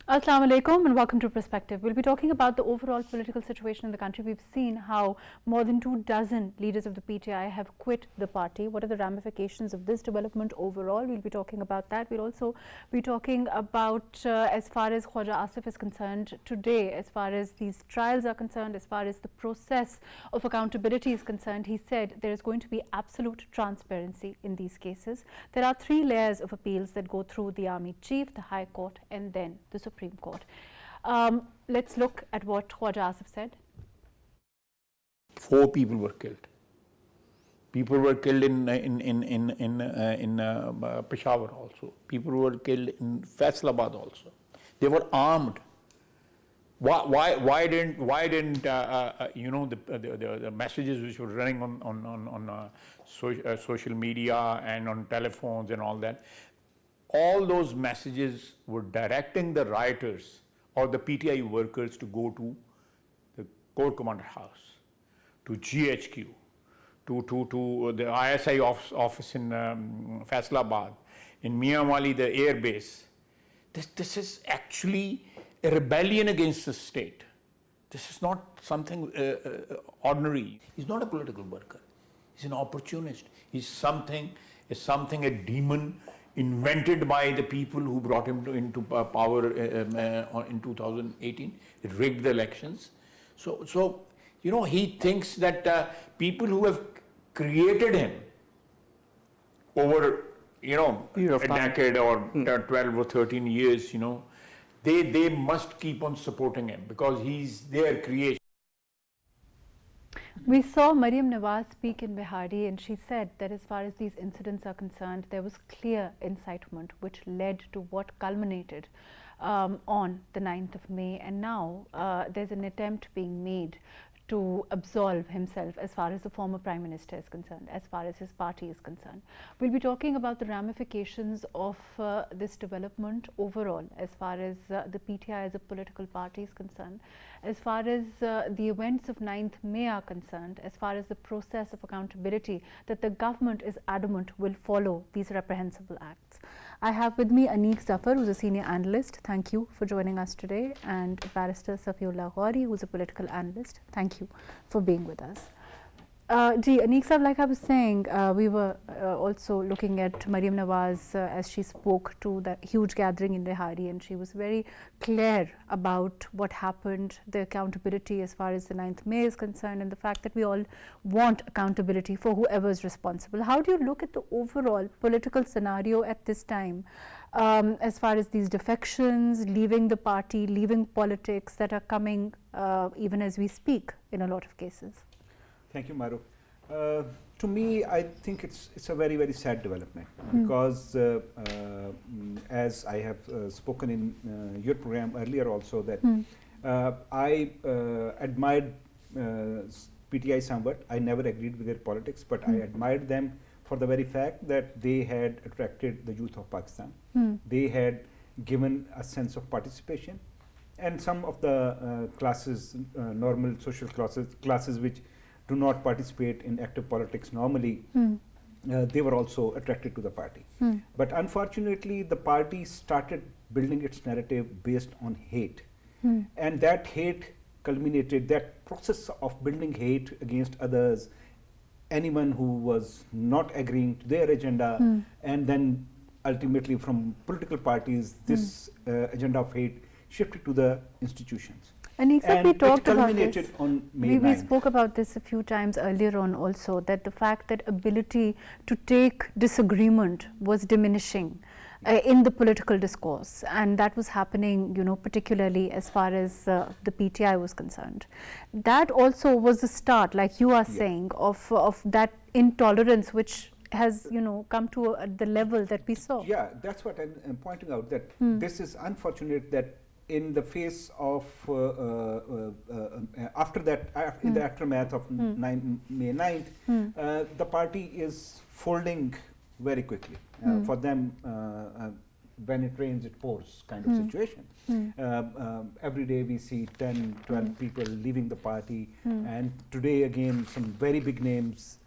Assalamu alaikum and welcome to Perspective. We'll be talking about the overall political situation in the country. We've seen how more than 24 leaders of the PTI have quit the party. What are the ramifications of this development overall? We'll be talking about that. We'll also be talking about as far as Khwaja Asif is concerned today, as far as these trials are concerned, as far as the process of accountability is concerned. He said there is going to be absolute transparency in these cases. There are 3 layers of appeals that go through the Army Chief, the High Court and then the Supreme Court. Let's look at what Khwaja Asif said. 4 people were killed. People were killed in Peshawar also. People were killed in Faisalabad also. They were armed. Why didn't you know, the messages which were running on social media and on telephones and all that? All those messages were directing the rioters or the PTI workers to go to the Corps Commander House, to GHQ, to the ISI office in Faisalabad, in Mianwali, the air base. This is actually a rebellion against the state. This is not something ordinary. He's not a political worker. He's an opportunist. He's something, a demon invented by the people who brought him into power in 2018. It rigged the elections. So you know, he thinks that people who have created him over, you know, a decade or 12 or 13 years, you know, they must keep on supporting him because he's their creation. We saw Maryam Nawaz speak in Bihari and she said that as far as these incidents are concerned, there was clear incitement which led to what culminated on the 9th of May, and now there's an attempt being made to absolve himself as far as the former Prime Minister is concerned, as far as his party is concerned. We'll be talking about the ramifications of this development overall, as far as the PTI as a political party is concerned, as far as the events of 9th May are concerned, as far as the process of accountability that the government is adamant will follow these reprehensible acts. I have with me Aneek Zafar, who's a senior analyst. Thank you for joining us today, and Barrister Safiullah Ghori, who's a political analyst. Thank you for being with us. Aneek Sahab, like I was saying, we were also looking at Maryam Nawaz as she spoke to the huge gathering in Bihari, and she was very clear about what happened, the accountability as far as the 9th May is concerned, and the fact that we all want accountability for whoever is responsible. How do you look at the overall political scenario at this time, as far as these defections, leaving the party, leaving politics that are coming even as we speak in a lot of cases? Thank you, MAHRUKH. To me, I think it's a very, very sad development because as I have spoken in your program earlier also, that I admired PTI somewhat. I never agreed with their politics, but I admired them for the very fact that they had attracted the youth of Pakistan. They had given a sense of participation, and some of the classes, normal social classes which do not participate in active politics normally, they were also attracted to the party. But unfortunately, the party started building its narrative based on hate. And that hate culminated, that process of building hate against others, anyone who was not agreeing to their agenda, and then ultimately from political parties, this agenda of hate shifted to the institutions. And we talked about this. On May we spoke about this a few times earlier on also, that the fact that ability to take disagreement was diminishing in the political discourse, and that was happening, you know, particularly as far as the PTI was concerned. That also was the start, like you are saying, of that intolerance which has, you know, come to the level that we saw. Yeah, that's what I'm pointing out, that this is unfortunate that in the face of after that, in the aftermath of May 9th, the party is folding very quickly. For them, when it rains, it pours kind of situation. Every day we see 10, 12 people leaving the party, and today again some very big names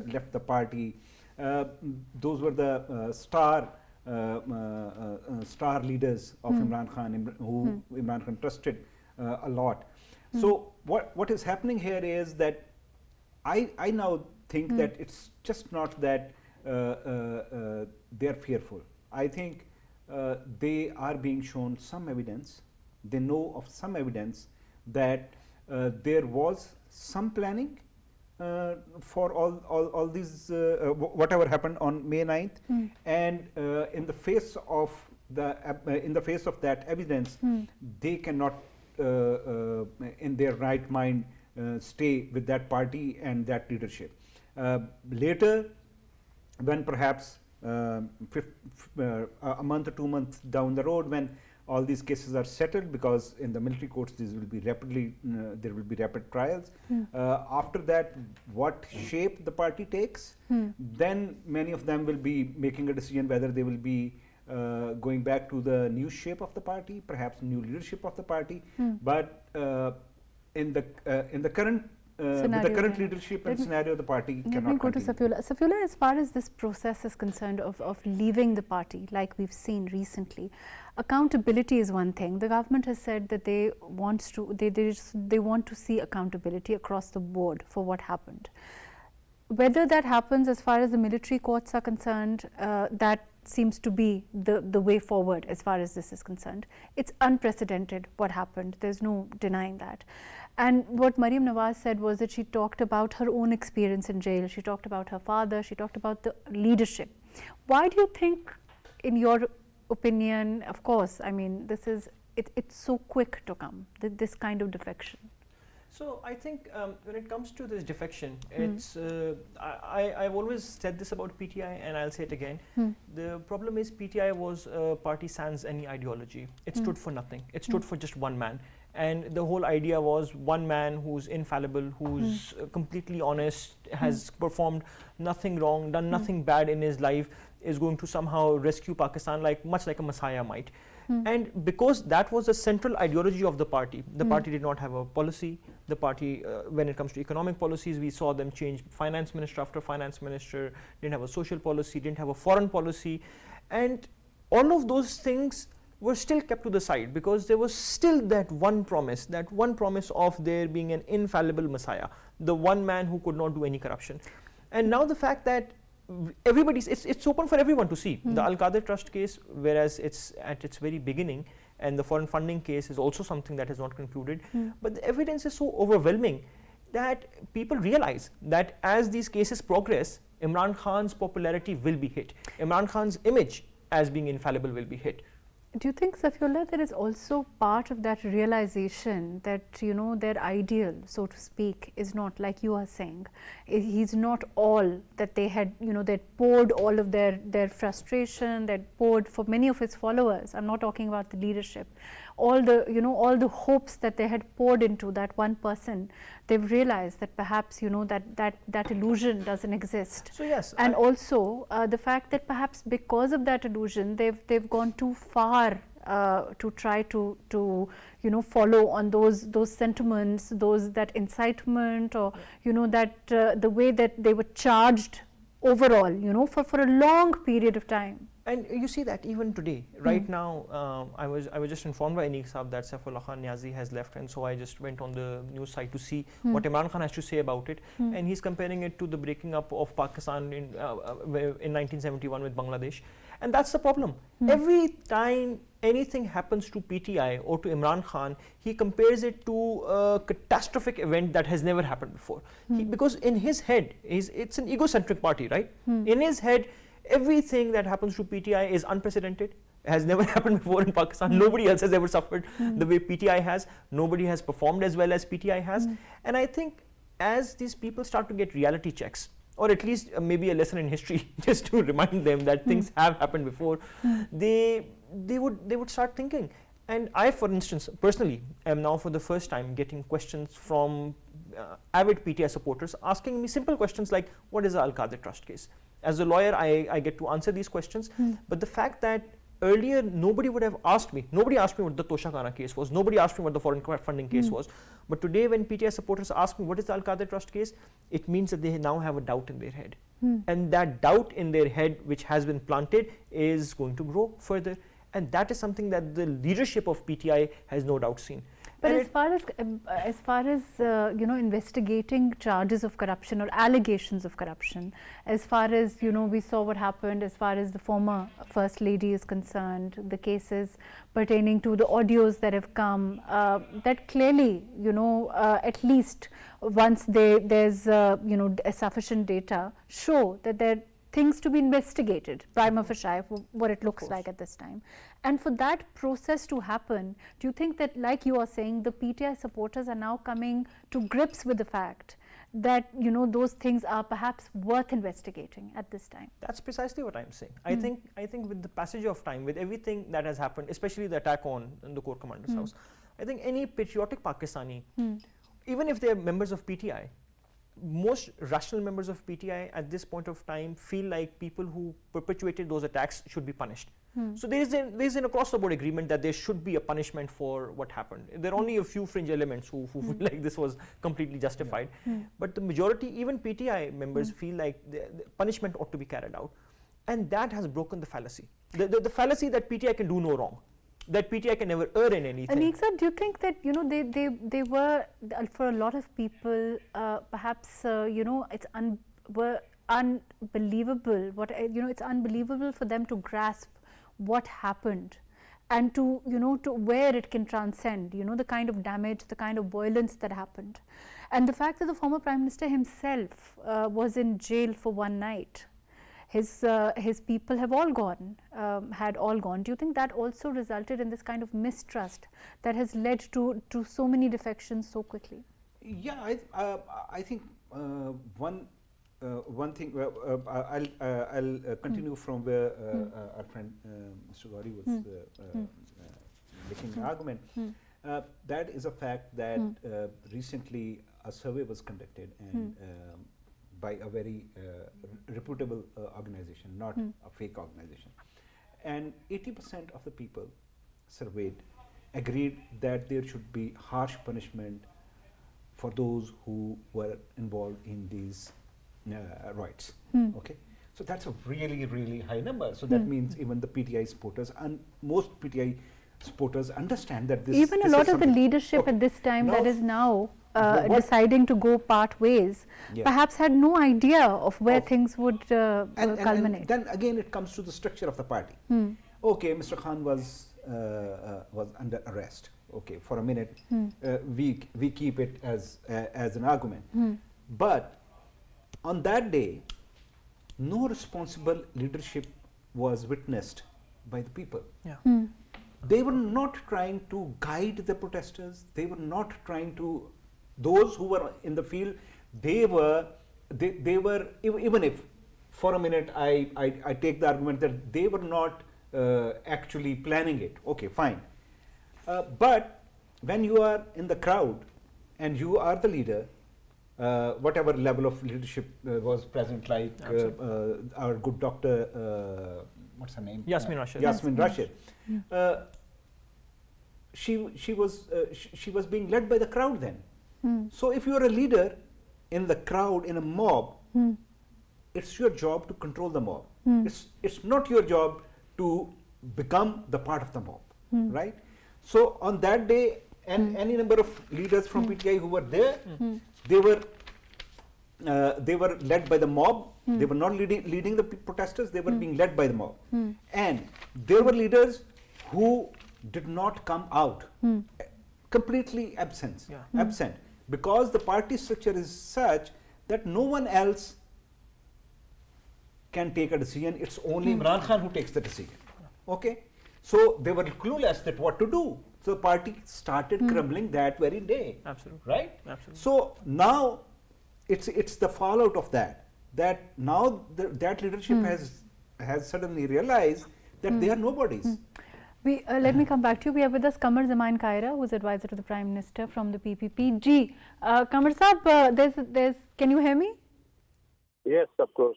left the party. Those were the star star leaders of Imran Khan, who Imran Khan trusted a lot. So what is happening here is that I now think that it's just not that they are fearful. I think they are being shown some evidence. They know of some evidence that there was some planning for all these whatever happened on May 9th, and in the face of that evidence, they cannot in their right mind stay with that party and that leadership. Later, when perhaps a month or 2 months down the road, when all these cases are settled, because in the military courts these will be rapidly there will be rapid trials. After that, what shape the party takes, then many of them will be making a decision whether they will be going back to the new shape of the party, perhaps new leadership of the party. But in the current with the current leadership and scenario, the party cannot Let me go to continue. Safiola. Safiola, as far as this process is concerned of leaving the party, like we've seen recently, accountability is one thing. The government has said that they want to see accountability across the board for what happened. Whether that happens as far as the military courts are concerned, that seems to be the way forward as far as this is concerned. It's unprecedented what happened. There's no denying that. And what Maryam Nawaz said was that she talked about her own experience in jail. She talked about her father. She talked about the leadership. Why do you think, in your opinion, of course, I mean, it's so quick to come, this kind of defection? So I think when it comes to this defection, it's I've always said this about PTI, and I'll say it again. The problem is PTI was a party sans any ideology. It stood for nothing. It stood for just one man. And the whole idea was one man who's infallible, who's completely honest, has performed nothing wrong, done nothing bad in his life, is going to somehow rescue Pakistan, much like a messiah might. And because that was the central ideology of the party did not have a policy. The party, when it comes to economic policies, we saw them change finance minister after finance minister, didn't have a social policy, didn't have a foreign policy. And all of those things were still kept to the side because there was still that one promise of there being an infallible messiah, the one man who could not do any corruption. And now the fact that it's open for everyone to see. The Al-Qadir Trust case, whereas it's at its very beginning, and the foreign funding case is also something that has not concluded, but the evidence is so overwhelming that people realize that as these cases progress, Imran Khan's popularity will be hit. Imran Khan's image as being infallible will be hit. Do you think, Safiola, there is also part of that realization that, their ideal, so to speak, is not, like you are saying, he's not all that they had, they poured all of their frustration, that poured for many of his followers. I'm not talking about the leadership. All the hopes that they had poured into that one person, they've realized that perhaps, that illusion doesn't exist. So yes, and also the fact that perhaps because of that illusion, they've gone too far to try to follow on those sentiments, that incitement, or that the way that they were charged overall, for a long period of time. And you see that even today, right now, I was just informed by Aneek Saab that Saifullah Khan Niazi has left, and so I just went on the news site to see what Imran Khan has to say about it, and he's comparing it to the breaking up of Pakistan in 1971 with Bangladesh, and that's the problem. Every time anything happens to PTI or to Imran Khan, he compares it to a catastrophic event that has never happened before. Because in his head, it's an egocentric party, right? In his head, everything that happens to PTI is unprecedented, has never happened before in Pakistan. Nobody else has ever suffered the way PTI has. Nobody has performed as well as PTI has. And I think as these people start to get reality checks, or at least maybe a lesson in history, just to remind them that things have happened before, they would start thinking. And I, for instance, personally, am now for the first time getting questions from avid PTI supporters asking me simple questions like, what is the Al-Qadir Trust case? As a lawyer, I get to answer these questions, but the fact that earlier nobody would have asked me. Nobody asked me what the Tosha Khana case was. Nobody asked me what the foreign funding case was. But today when PTI supporters ask me what is the Al-Qadr Trust case, it means that they now have a doubt in their head. And that doubt in their head, which has been planted, is going to grow further. And that is something that the leadership of PTI has no doubt seen. But And as far as you know, investigating charges of corruption or allegations of corruption, as far as, you know, we saw what happened as far as the former First Lady is concerned, the cases pertaining to the audios that have come, that clearly, you know, at least once there's you know, sufficient data, show that there are things to be investigated prima facie for what it looks like at this time. And for that process to happen, do you think that, like you are saying, the PTI supporters are now coming to grips with the fact that, you know, those things are perhaps worth investigating at this time? that's precisely what I'm saying. I think with the passage of time, with everything that has happened, especially the attack on the Corps Commander's house, I think any patriotic Pakistani, even if they are members of PTI, most rational members of PTI at this point of time feel like people who perpetuated those attacks should be punished. So there is an across the board agreement that there should be a punishment for what happened. There are only a few fringe elements who feel like this was completely justified. But the majority, even PTI members, feel like the punishment ought to be carried out. And that has broken the fallacy. The fallacy that PTI can do no wrong, that PTI can never err in anything. Anexa, do you think that, you know, they were, for a lot of people, perhaps, you know, were unbelievable, you know, it's unbelievable for them to grasp what happened and to, you know, to where it can transcend, you know, the kind of damage, the kind of violence that happened. And the fact that the former Prime Minister himself was in jail for one night, his people have all gone, had all gone. Do you think that also resulted in this kind of mistrust that has led to so many defections so quickly? Yeah, I think one thing, I'll continue from where our friend Mr. Gauri was making an argument. That is a fact that recently a survey was conducted and by a very reputable organization, not a fake organization. And 80% of the people surveyed agreed that there should be harsh punishment for those who were involved in these riots. Okay, so that's a really, really high number. So that means even the PTI supporters and most PTI supporters understand that this. Even this a lot of the leadership at this time that is now deciding to go part ways, perhaps had no idea of where things would culminate. And then again, it comes to the structure of the party. Okay, Mr. Khan was under arrest. Okay, for a minute, we keep it as an argument. But on that day, no responsible leadership was witnessed by the people. They were not trying to guide the protesters. They were not trying to. Those who were in the field, they were even if for a minute I take the argument that they were not actually planning it. Okay, fine. But when you are in the crowd and you are the leader, whatever level of leadership was present, like our good doctor, what's her name? Yasmin Rashid. Yasmin Rashid. She was being led by the crowd then. So if you are a leader in the crowd, in a mob, it's your job to control the mob. It's not your job to become the part of the mob, right? So on that day, and any number of leaders from PTI who were there, they were led by the mob. They were not leading the protesters. They were being led by the mob, and there were leaders who did not come out, completely absent, because the party structure is such that no one else can take a decision. It's only Imran Khan who takes the decision. Okay, so they were clueless that what to do. So the party started crumbling that very day. Absolutely. Right? Absolutely. So now it's the fallout of that. That now that leadership has suddenly realized that they are nobodies. Let me come back to you. We have with us Qamar Zaman Kaira, who is advisor to the Prime Minister from the PPP. Qamar Saab, can you hear me? Yes, of course.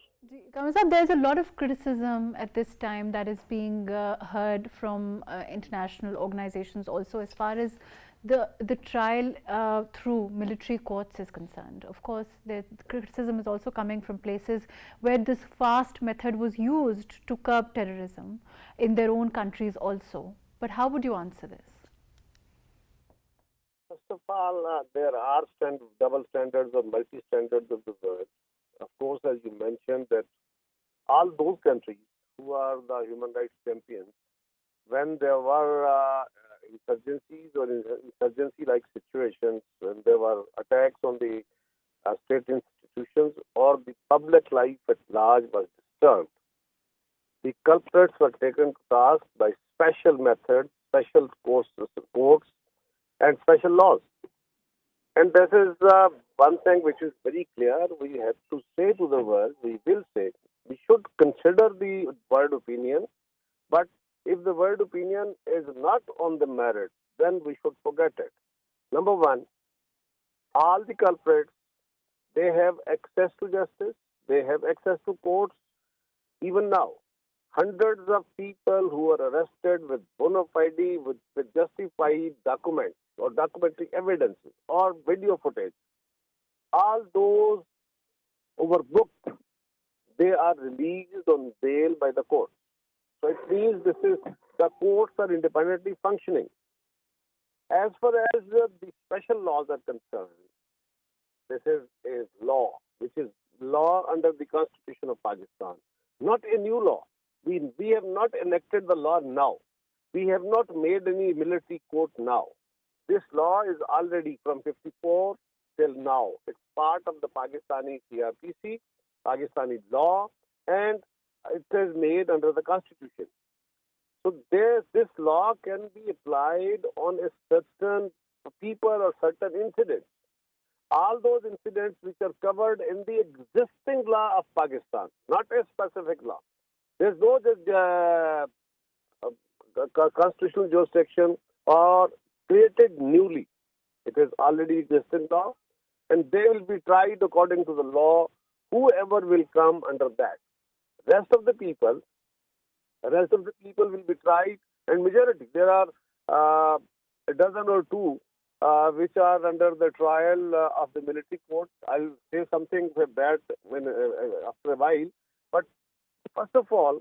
Kamal Sahab, there's a lot of criticism at this time that is being heard from international organizations also as far as the trial through military courts is concerned. Of course, the criticism is also coming from places where this fast method was used to curb terrorism in their own countries also. But how would you answer this? First of all, there are double standards or multi-standards of the world. Of course, as you mentioned, that all those countries who are the human rights champions, when there were insurgencies or insurgency-like situations, when there were attacks on the state institutions or the public life at large was disturbed, the culprits were taken to task by special methods, special courts, and special laws. And this is one thing which is very clear. We have to say to the world, we will say, we should consider the world opinion, but if the world opinion is not on the merit, then we should forget it. Number one, all the culprits, they have access to justice, they have access to courts. Even now, hundreds of people who are arrested with bona fide, with justified documents or documentary evidence or video footage, all those overbooked, they are released on bail by the court. So it means the courts are independently functioning. As far as the special laws are concerned, this is a law, which is law under the Constitution of Pakistan, not a new law. We have not enacted the law now. We have not made any military court now. This law is already from 54 till now. It's part of the Pakistani CRPC, Pakistani law, and it is made under the Constitution. So this law can be applied on a certain people or certain incidents. All those incidents which are covered in the existing law of Pakistan, not a specific law. There's no constitutional jurisdiction or created newly. It is already existing law, and they will be tried according to the law, whoever will come under that. Rest of the people will be tried, and majority, there are a dozen or two which are under the trial of the military court. I'll say something with that after a while. But first of all,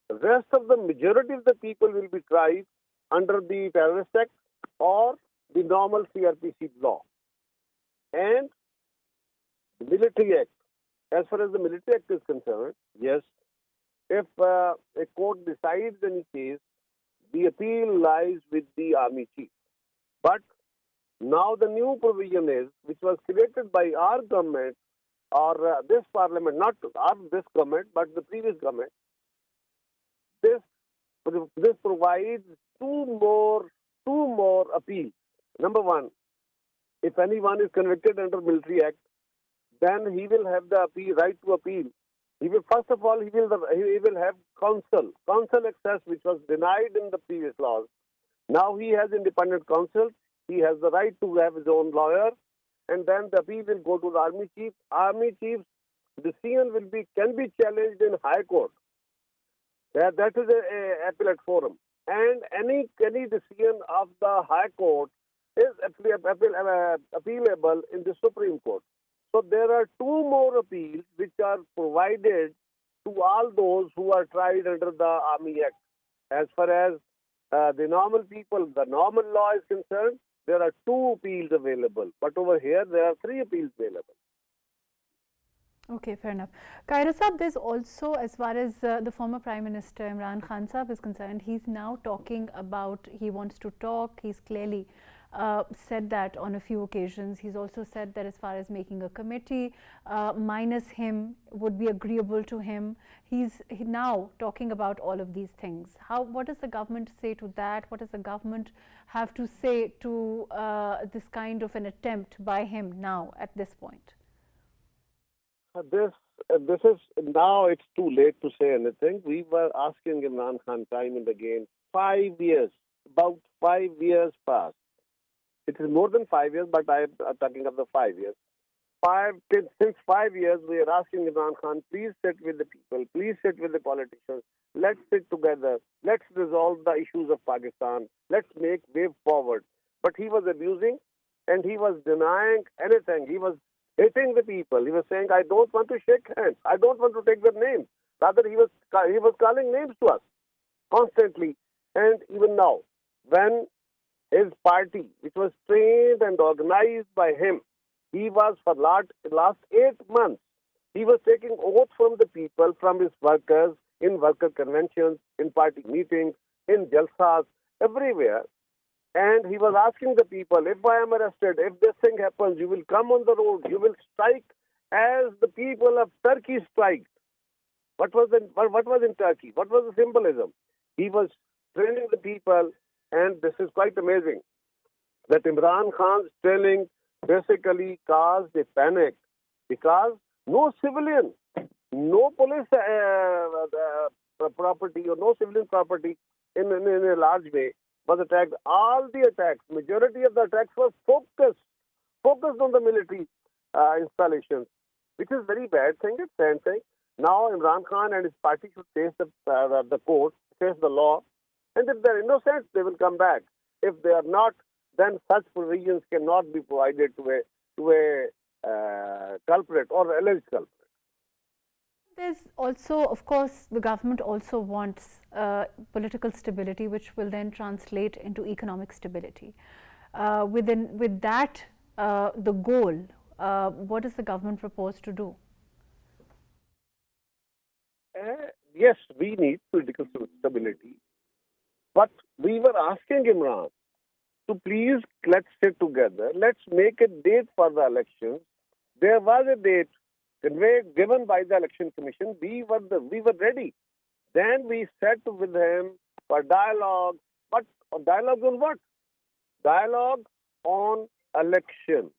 the rest of the majority of the people will be tried under the Terrorist Act or the normal CRPC law. And the Military Act, as far as the Military Act is concerned, yes, if a court decides any case, the appeal lies with the army chief. But now the new provision is, which was created by our government or this parliament, not this government, but the previous government. This provides two more appeals. Number one, if anyone is convicted under Military Act, then he will have the right to appeal. He will, first of all, he will have counsel access, which was denied in the previous laws. Now he has independent counsel. He has the right to have his own lawyer, and then the appeal will go to the army chief. Army chief's decision can be challenged in High Court. That is a appellate forum, and any decision of the High Court is appealable in the Supreme Court. So there are two more appeals which are provided to all those who are tried under the Army Act. As far as the normal people, the normal law is concerned, there are two appeals available. But over here, there are three appeals available. Okay, fair enough. Kaira Saab, there's also, as far as the former Prime Minister Imran Khan Saab is concerned, he's now talking about, he wants to talk. He's clearly said that on a few occasions. He's also said that as far as making a committee minus him would be agreeable to him. He's now talking about all of these things. What does the government say to that? What does the government have to say to this kind of an attempt by him now at this point? This is, now it's too late to say anything. We were asking Imran Khan time and again, 5 years, about 5 years past. It is more than 5 years, but I am talking of the 5 years. since 5 years, we are asking Imran Khan, please sit with the people, please sit with the politicians, let's sit together, let's resolve the issues of Pakistan, let's make way forward. But he was abusing and he was denying anything. He was hitting the people. He was saying, I don't want to shake hands. I don't want to take their names. Rather, he was calling names to us constantly. And even now, when his party, which was trained and organized by him, he was for last 8 months, he was taking oath from the people, from his workers, in worker conventions, in party meetings, in jalsas, everywhere. And he was asking the people, if I am arrested, if this thing happens, you will come on the road, you will strike as the people of Turkey strike. What was in Turkey? What was the symbolism? He was training the people, and this is quite amazing that Imran Khan's training basically caused a panic because no civilian, no police property or no civilian property in a large way was attacked. All the attacks, majority of the attacks was focused on the military installations, which is very bad thing. It's sad thing. Now Imran Khan and his party should face the court, face the law, and if they're innocent, they will come back. If they are not, then such provisions cannot be provided to a culprit or alleged culprit. There's also, of course, the government also wants political stability, which will then translate into economic stability. With that, the goal, what does the government propose to do? Yes, we need political stability, but we were asking Imran to please let's sit together, let's make a date for the elections. There was a date given by the election commission. We were ready. Then we sat with him for dialogue. But dialogue on what? Dialogue on election.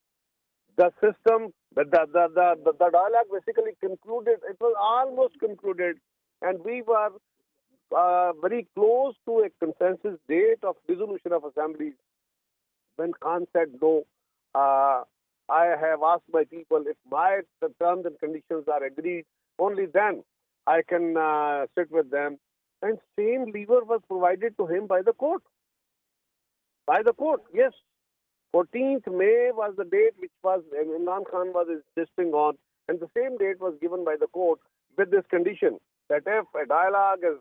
The system, the dialogue basically concluded. It was almost concluded, and we were very close to a consensus date of dissolution of assembly. When Khan said no, I have asked my people if my terms and conditions are agreed, only then I can sit with them. And same lever was provided to him by the court. By the court, yes. 14th May was the date which was Imran Khan was insisting on, and the same date was given by the court with this condition that if a dialogue is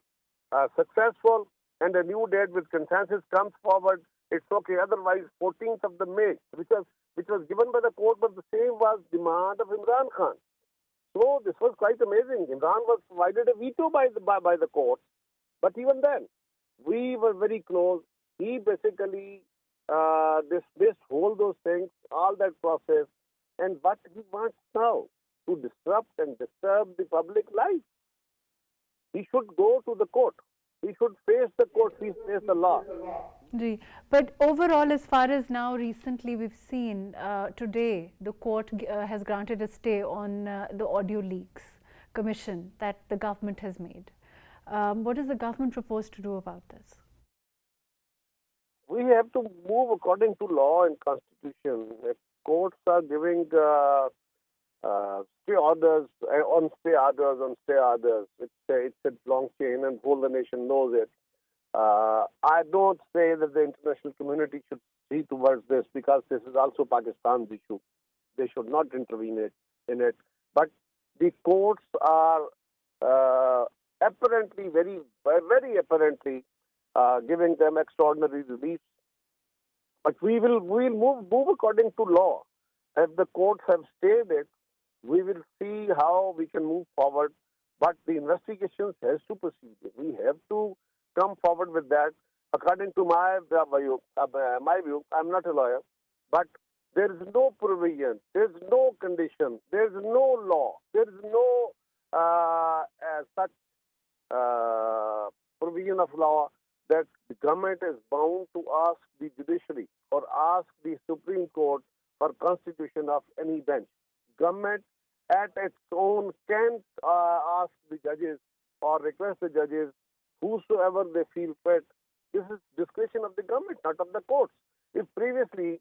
successful and a new date with consensus comes forward, it's okay. Otherwise, 14th of the May, which was given by the court, but the same was demand of Imran Khan. So this was quite amazing. Imran was provided a veto by the court, but even then, we were very close. He basically dismissed all those things, all that process, and what he wants now to disrupt and disturb the public life. He should go to the court. He should face the court. He face the law. But overall, as far as now recently we've seen, today the court has granted a stay on the audio leaks commission that the government has made. What does the government propose to do about this? We have to move according to law and constitution. If courts are giving stay orders on stay orders, it's a long chain and whole the nation knows it. I don't say that the international community should see towards this because this is also Pakistan's issue. They should not intervene in it. But the courts are apparently, very apparently, giving them extraordinary relief. But we'll move according to law. If the courts have stayed it, we will see how we can move forward. But the investigations has to proceed. We have to come forward with that. According to my view, I'm not a lawyer, but there is no provision, there is no condition, there is no law, there is no such provision of law that the government is bound to ask the judiciary or ask the Supreme Court for constitution of any bench. Government at its own can ask the judges or request the judges whosoever they feel fit. This is discretion of the government, not of the courts. If previously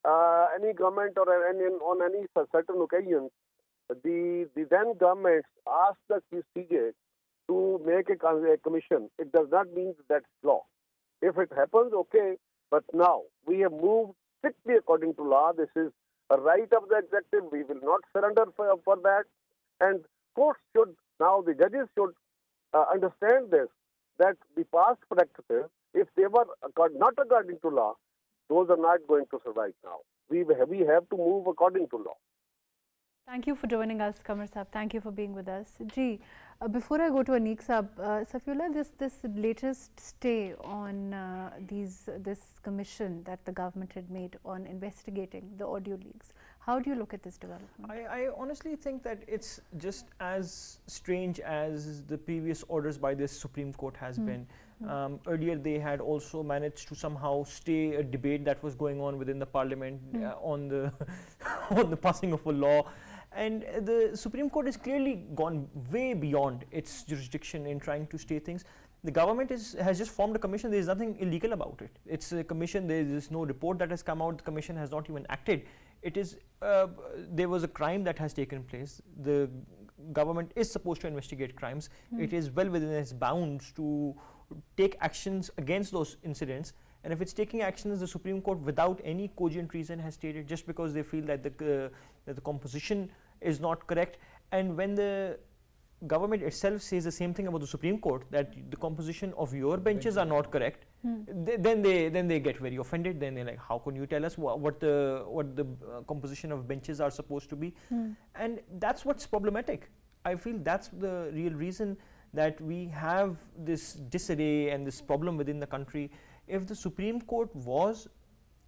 any government or on any certain occasions, the then government asked the CJ to make a commission. It does not mean that's law. If it happens, okay, but now we have moved strictly according to law. This is a right of the executive. We will not surrender for that. And courts should, now the judges should understand this, that the past practices, if they were not according to law, those are not going to survive now. We have to move according to law. Thank you for joining us, Qamar Saab. Thank you for being with us. Ji, before I go to Aneek Saab, Safiullah, this latest stay on this commission that the government had made on investigating the audio leaks, how do you look at this development? I honestly think that it's just as strange as the previous orders by the Supreme Court has been. Earlier they had also managed to somehow stay a debate that was going on within the parliament on the on the passing of a law. And the Supreme Court has clearly gone way beyond its jurisdiction in trying to stay things. The government has just formed a commission. There is nothing illegal about it. It's a commission. There is no report that has come out. The commission has not even acted. It is there was a crime that has taken place. The government is supposed to investigate crimes. It is well within its bounds to take actions against those incidents. And if it's taking actions, the Supreme Court, without any cogent reason, has stated just because they feel that the composition is not correct. And when the government itself says the same thing about the Supreme Court, that the composition of your benches are not correct, then they get very offended. Then they're like, how can you tell us what the composition of benches are supposed to be? And that's what's problematic. I feel that's the real reason that we have this disarray and this problem within the country. If the Supreme Court was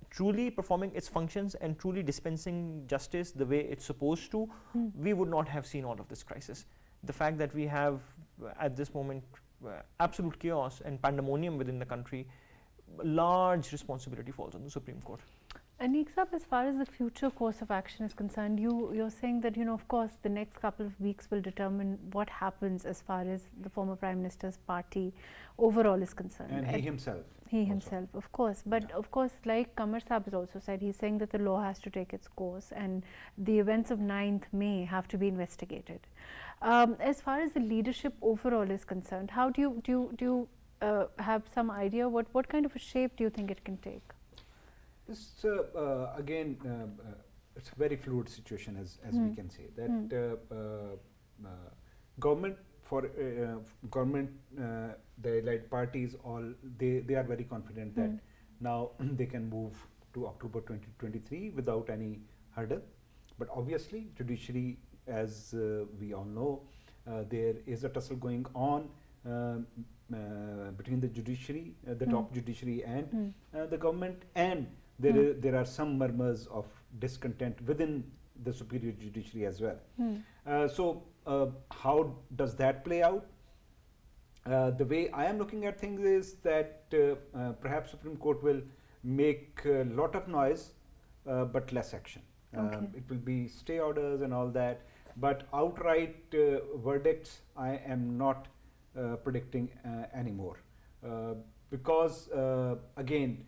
truly performing its functions and truly dispensing justice the way it's supposed to, we would not have seen all of this crisis. The fact that we have at this moment absolute chaos and pandemonium within the country, large responsibility falls on the Supreme Court. Aneek Saab, as far as the future course of action is concerned, you're saying that, of course, the next couple of weeks will determine what happens as far as the former Prime Minister's party overall is concerned. And he himself. He himself, of course. But of course, like Qamar Saab has also said, he's saying that the law has to take its course and the events of 9th May have to be investigated. As far as the leadership overall is concerned, how do you have some idea what kind of a shape do you think it can take? This again, it's a very fluid situation, as we can say that government the allied parties, all they are very confident that now they can move to October 2023 without any hurdle. But obviously, judiciary, as we all know, there is a tussle going on between the judiciary, the top judiciary, and the government, and there are some murmurs of discontent within the superior judiciary as well. So how does that play out? The way I am looking at things is that perhaps Supreme Court will make a lot of noise but less action. It will be stay orders and all that, but outright verdicts I am not predicting anymore, because again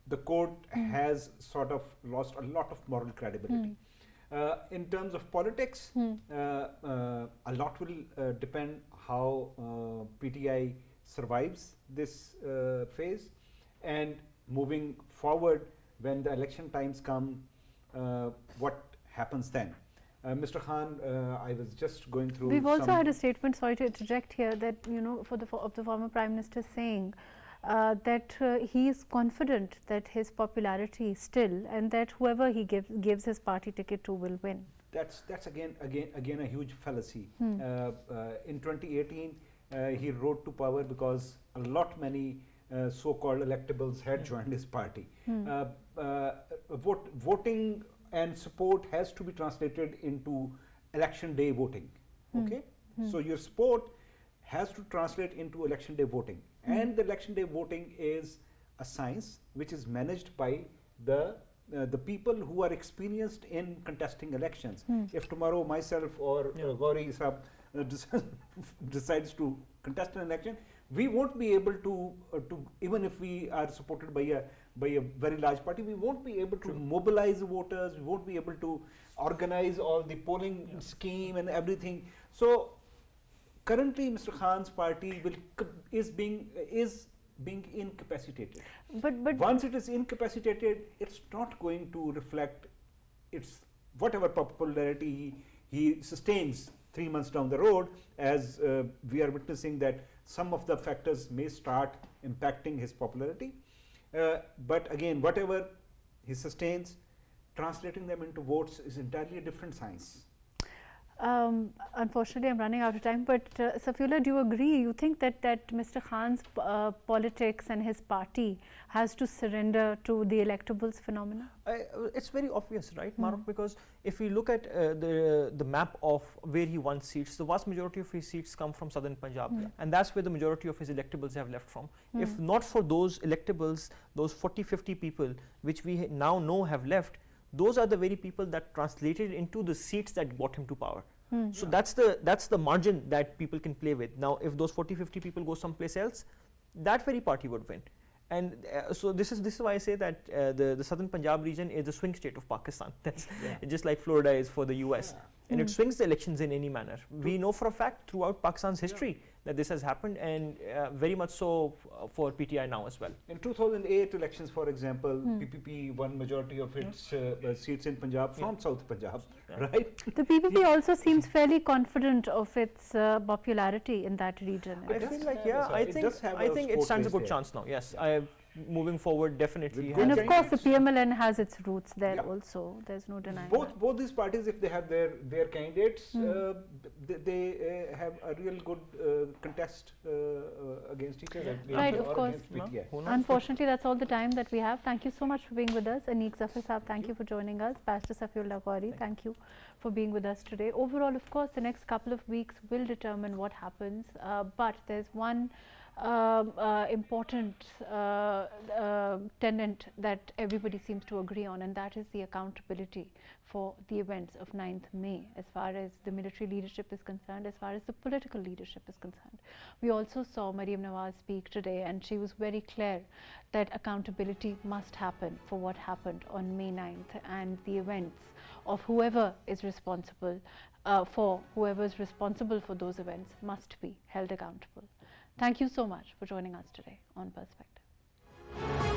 the court has sort of lost a lot of moral credibility. In terms of politics, a lot will depend how PTI survives this phase, and moving forward when the election times come, what happens then. Mr. Khan, I was just going through. We've also had a statement, sorry to interject here, that of the former Prime Minister saying that he is confident that his popularity still, and that whoever he gives his party ticket to will win. That's again a huge fallacy. In 2018, he rode to power because many so-called electables had joined his party. Voting and support has to be translated into election day voting. Okay, so your support has to translate into election day voting, and the election day voting is a science which is managed by the people who are experienced in contesting elections. If tomorrow myself or Gauri Saab decides to contest an election, we won't be able to even if we are supported by by a very large party, we won't be able to mobilize voters, we won't be able to organize all the polling scheme and everything. So currently Mr. Khan's party is being incapacitated. But Once it is incapacitated, it's not going to reflect its whatever popularity he sustains 3 months down the road, as we are witnessing that some of the factors may start impacting his popularity. But again, whatever he sustains, translating them into votes is entirely a different science. Unfortunately, I'm running out of time, but Safiullah, do you agree? You think that Mr. Khan's politics and his party has to surrender to the electables phenomena? It's very obvious, right, MAHRUKH? Because if we look at the map of where he won seats, the vast majority of his seats come from southern Punjab, and that's where the majority of his electables have left from. If not for those electables, those 40-50 people which we now know have left, those are the very people that translated into the seats that brought him to power. So that's the margin that people can play with. Now, if those 40-50 people go someplace else, that very party would win. And so this is why I say that the southern Punjab region is the swing state of Pakistan. That's just like Florida is for the US. And it swings the elections in any manner. We know for a fact throughout Pakistan's history that this has happened, and very much so for PTI now as well. In 2008 elections, for example, PPP won majority of its seats in Punjab from South Punjab, right? The PPP also seems fairly confident of its popularity in that region. I feel like, I think it stands a good chance now. Yes, moving forward, definitely. And of course, the PMLN has its roots there also. There's no denying both these parties, if they have their candidates, they have a real good contest against each other. Right, of course. Unfortunately, that's all the time that we have. Thank you so much for being with us. Aneek Zafar Saab, thank you for joining us. Pastor Safiullah Qauri, thank you for being with us today. Overall, of course, the next couple of weeks will determine what happens, but there's one important tenet that everybody seems to agree on, and that is the accountability for the events of 9th May as far as the military leadership is concerned, as far as the political leadership is concerned. We also saw Maryam Nawaz speak today, and she was very clear that accountability must happen for what happened on May 9th, and the events of whoever is responsible for those events must be held accountable. Thank you so much for joining us today on Perspective.